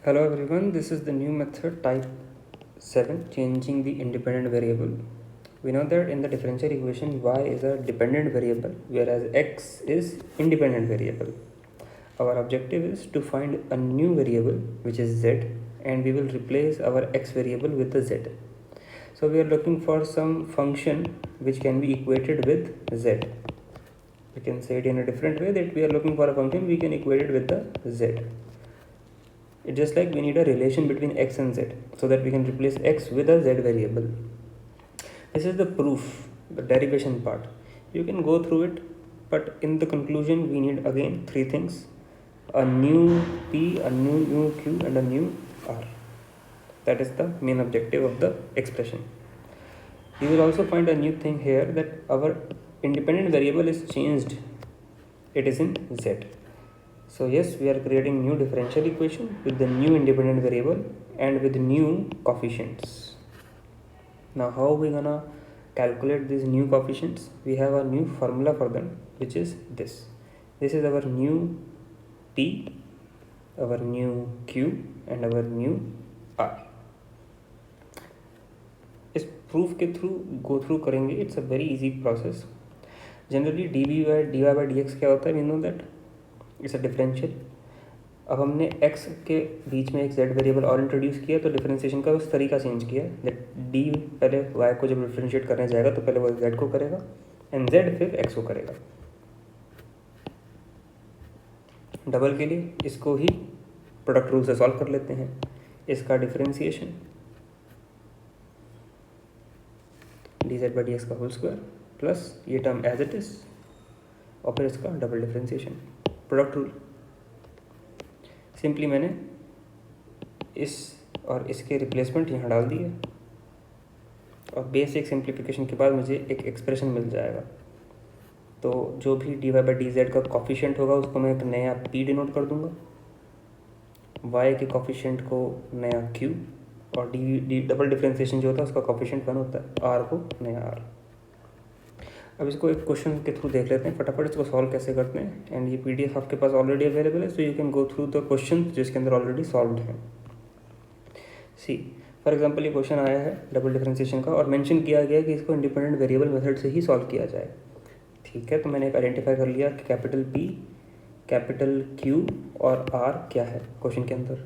Hello everyone, this is the new method type 7, changing the independent variable. We know that in the differential equation y is a dependent variable whereas x is independent variable. Our objective is to find a new variable which is z, and we will replace our x variable with the z. So we are looking for some function which can be equated with z. We can say it in a different way, that we are looking for a function we can equate it with the z. It's just like we need a relation between x and z so that we can replace x with a z variable. This is the proof, the derivation part. You can go through it, but in the conclusion we need again three things: a new p, a new q, and a new r. That is the main objective of the expression. You will also find a new thing here, that our independent variable is changed. It is in z. So yes, we are creating new differential equation with the new independent variable and with new coefficients. Now how are we gonna calculate these new coefficients? We have a new formula for them, which is this. This is our new p, our new q, and our new r. इस proof के through go through करेंगे. It's a very easy process. Generally d y by d x क्या होता है? We know that it's a differential. अब हमने x के बीच में एक z वेरिएबल और इंट्रोड्यूस किया, तो डिफरेंशिएशन का उस तरीका चेंज किया. दैट d पहले y को जब डिफरेंशिएट करने जाएगा तो पहले वो z को करेगा एंड z फिर x को करेगा. डबल के लिए इसको ही प्रोडक्ट रूल से सॉल्व कर लेते हैं. इसका differentiation dz by d x का होल स्क्वायर प्लस ये टर्म एज इट इज, और फिर इसका double differentiation, product rule. Simply मैंने इस और इसके रिप्लेसमेंट यहाँ डाल दिए और बेसिक सिंप्लीफिकेशन के बाद मुझे एक एक्सप्रेशन मिल जाएगा. तो जो भी d y by d z का कॉफिशिएंट होगा उसको मैं एक नया p डिनोट कर दूंगा, y के कॉफिशिएंट को नया q, और डी डबल डिफरेंशिएशन जो होता है उसका कॉफिशिएंट 1 होता है, r को नया r. अब इसको एक क्वेश्चन के थ्रू देख लेते हैं, फटाफट इसको सॉल्व कैसे करते हैं. एंड ये पीडीएफ आपके पास ऑलरेडी अवेलेबल है, so you can go through the question जिसके अंदर ऑलरेडी सॉल्व्ड है. सी फॉर एग्जांपल ये क्वेश्चन आया है डबल डिफरेंशिएशन का, और मेंशन किया गया है कि इसको इंडिपेंडेंट वेरिएबल मेथड से ही सॉल्व किया जाए. ठीक है, तो मैंने एक आइडेंटिफाई कर लिया कि कैपिटल P, कैपिटल Q और R क्या है क्वेश्चन के अंदर.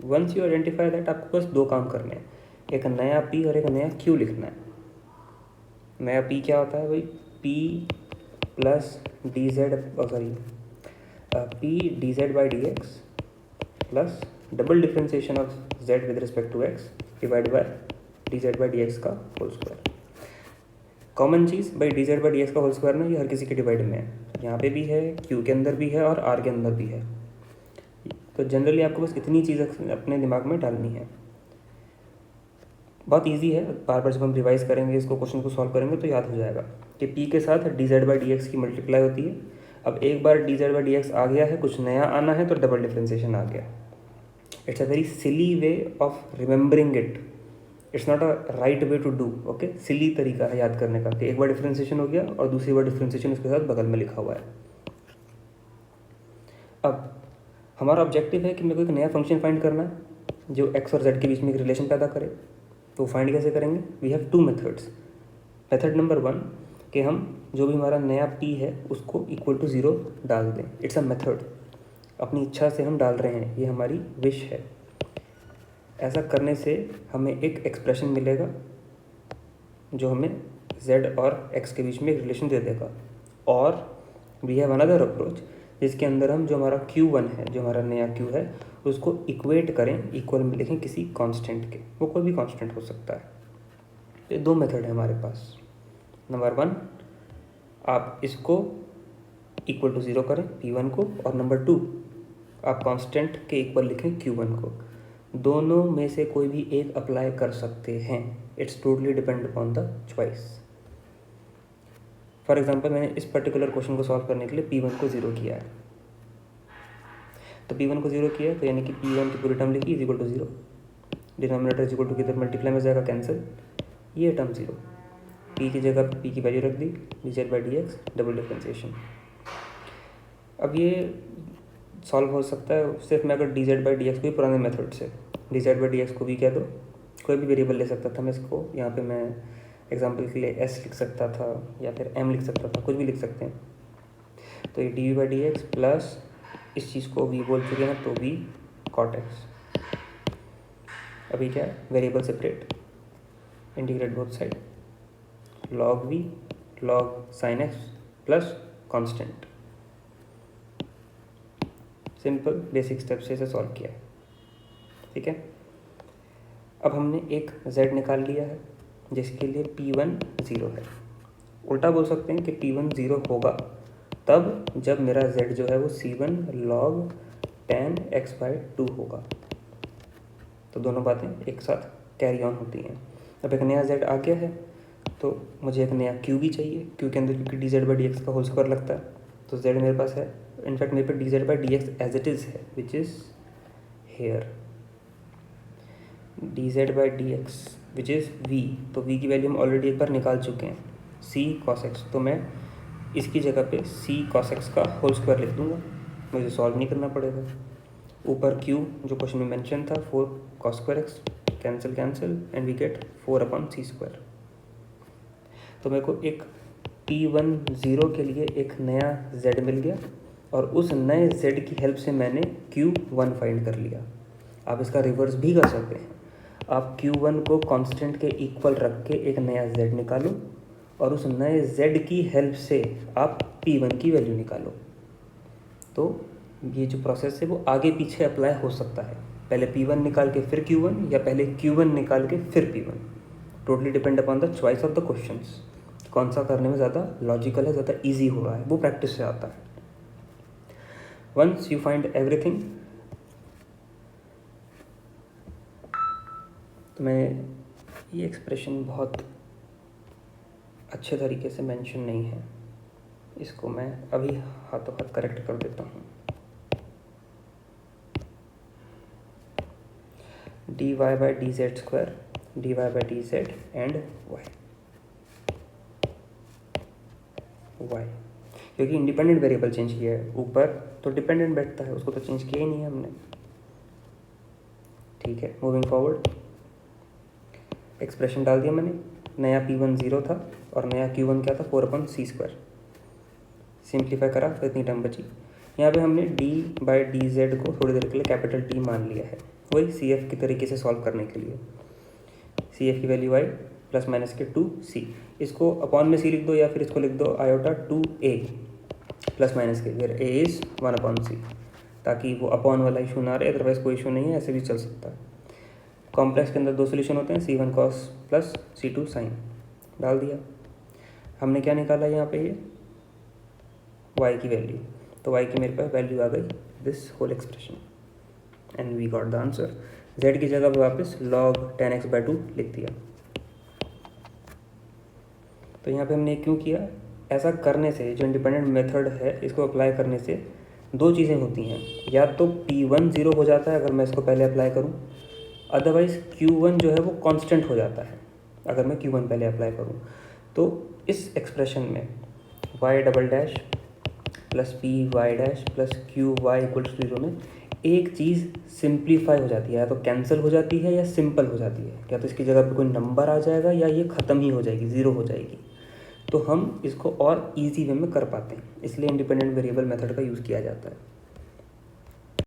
वंस यू आइडेंटिफाई दैट, आपको बस दो काम करने हैं, एक नया P और एक नया Q लिखना है. नया P क्या होता है भाई? P plus d z P d z by d x plus double differentiation of z with respect to x divide by d z by d x का होल स्क्वायर. कॉमन चीज़ भाई d z by d x का whole square ना, ये हर किसी के divide में है. यहाँ पे भी है, Q के अंदर भी है और R के अंदर भी है. तो जनरली आपको बस इतनी चीज़ अपने दिमाग में डालनी है. बहुत इजी है, बार बार जब हम रिवाइज करेंगे इसको, क्वेश्चन को सॉल्व करेंगे तो याद हो जाएगा कि P के साथ d z by d x की मल्टीप्लाई होती है. अब एक बार d z by d x आ गया है, कुछ नया आना है तो डबल डिफरेंशिएशन आ गया. It's a very silly way of remembering it. It's not a right way to do. Okay, silly तरीका है याद करने का कि एक बार डिफरेंशिएशन हो गया और दूसरी बार डिफरेंशिएशन उसके साथ बगल में लिखा हुआ है. अब हमारा ऑब्जेक्टिव है कि मेरे को एक नया फंक्शन फाइंड करना है जो x और z के बीच में एक रिलेशन पैदा करे. तो फाइंड कैसे करेंगे? We have two methods. Method number 1 कि हम जो भी हमारा नया p है उसको इक्वल टू 0 डाल दें. इट्स अ मेथड, अपनी इच्छा से हम डाल रहे हैं, ये हमारी विश है. ऐसा करने से हमें एक एक्सप्रेशन मिलेगा जो हमें z और x के बीच में एक रिलेशन दे देगा. और वी हैव अनदर अप्रोच जिसके अंदर हम जो हमारा Q1 है, जो हमारा नया Q है, उसको इक्वेट करें, इक्वल में लिखें किसी कांस्टेंट के. वो कोई भी कांस्टेंट हो सकता है. ये दो मेथड है हमारे पास. नंबर 1, आप इसको इक्वल टू 0 करें P1 को, और नंबर 2 आप कांस्टेंट के इक्वल लिखें Q1 को. दोनों में से कोई भी एक अप्लाई कर सकते हैं. It's totally depend upon the choice. For example मैंने इस पर्टिकुलर क्वेश्चन को सॉल्व करने के लिए P1 को 0 किया है. तो P1 को 0 किया तो यानी कि P1 की पूरी टर्म लिखी is equal to 0. Denominator is equal to किधर मल्टीप्लाई में जाएगा, कैंसिल. ये टर्म 0. P की जगह P की वैल्यू रख दी, d z by d x double differentiation. अब ये सॉल्व हो सकता है सिर्फ मैं अगर d z by d x को भी पुराने मेथड से d z by d x को भी कह दो, कोई भी वेरिएबल ले सकता था मैं इसको, यहाँ पे मैं एग्जांपल के लिए एस लिख सकता था या फिर एम लिख सकता था, कुछ भी लिख सकते हैं। तो ये d v by d x plus इस चीज़ को वी बोल चुके हैं तो वी कॉट एक्स। अभी क्या है, variable separate, integrate both side, log v log sine x plus constant. Simple basic step से इसे सॉल्व किया है, ठीक है। अब हमने एक z निकाल लिया है जिसके लिए p1 0 है। उल्टा बोल सकते हैं कि p1 0 होगा तब जब मेरा z जो है वो c1 log tan x/2 होगा। तो दोनों बातें एक साथ कैरी ऑन होती हैं। अब एक नया z आ गया है तो मुझे एक नया q भी चाहिए, q के अंदर क्योंकि D z by d x का होल स्क्वायर लगता है, तो z मेरे पास है, इनफैक्ट मेरे पे d z by d x as it is है which is here d z by d x which is v। तो v की वैल्यू हम ऑलरेडी एक बार निकाल चुके हैं, c cos x। तो मैं इसकी जगह पे c cos x का होल स्क्वायर लिख दूंगा, मुझे सॉल्व नहीं करना पड़ेगा। ऊपर q जो क्वेश्चन में मेंशन था 4 cos square x, cancel cancel and we get 4/c²। तो मेरे को एक p1 0 के लिए एक नया z मिल गया और उस नए z की हेल्प से मैंने q1 फाइंड कर लिया। आप इसका रिवर्स भी कर सकते हैं, आप q1 को कांस्टेंट के इक्वल रख के एक नया z निकालो और उस नए z की हेल्प से आप p1 की वैल्यू निकालो। तो ये जो प्रोसेस है वो आगे पीछे अप्लाई हो सकता है, पहले p1 निकाल के फिर q1 या पहले q1 निकाल के फिर p1। Totally depend upon the choice of the questions, कौन सा करने में ज़्यादा लॉजिकल है, ज़्यादा ईजी हो रहा है, वो प्रैक्टिस से आता है। वंस यू फाइंड एवरीथिंग, तो मैं ये एक्सप्रेशन बहुत अच्छे तरीके से मेंशन नहीं है, इसको मैं अभी हाथों हाथ करेक्ट कर देता हूँ। D y by d z square d y by d z and y, क्योंकि इंडिपेंडेंट वेरिएबल चेंज किया है, ऊपर तो डिपेंडेंट बैठता है, उसको तो चेंज किया ही नहीं है हमने, ठीक है। मूविंग फॉरवर्ड, एक्सप्रेशन डाल दिया मैंने, नया p1 0 था और नया q1 क्या था 4/c²। सिंप्लीफाई करा तो इतनी टर्म बची। यहाँ पे हमने d बाई डी जेड को थोड़ी देर के लिए कैपिटल T मान लिया है, वही CF की तरीके से सॉल्व करने के लिए। CF की वैल्यू आई प्लस माइनस के 2c, इसको अपॉन में c लिख दो या फिर इसको लिख दो आयोटा 2a प्लस माइनस के, फिर a इज़ 1/c, ताकि वो अपॉन वाला इशू ना रहे, अदरवाइज कोई इशू नहीं है, ऐसे भी चल सकता है। कॉम्प्लेक्स के अंदर दो सोल्यूशन होते हैं, c1 cos plus c2 sin, डाल दिया। हमने क्या निकाला यहाँ पे, ये y की वैल्यू, तो y की मेरे पास वैल्यू आ गई this whole expression and we got the answer. z की जगह पे वापस log tan x/2 लिख दिया। तो यहाँ पे हमने क्यों किया, ऐसा करने से जो इंडिपेंडेंट मेथड है इसको अप्लाई करने से दो चीज़ें होती हैं, या तो p1 0 हो जाता है अगर मैं इसको पहले अप्लाई करूँ, अदरवाइज़ q1 जो है वो कांस्टेंट हो जाता है अगर मैं q1 पहले अप्लाई करूँ। तो इस एक्सप्रेशन में y double dash plus p y dash plus q y equal to 0 में एक चीज़ सिंप्लीफाई हो जाती है, या तो कैंसिल हो जाती है या सिंपल हो जाती है, या तो इसकी जगह पे कोई नंबर आ जाएगा या ये ख़त्म ही हो जाएगी, 0 हो जाएगी। तो हम इसको और इजी वे में कर पाते हैं, इसलिए इंडिपेंडेंट वेरिएबल मेथड का यूज़ किया जाता है।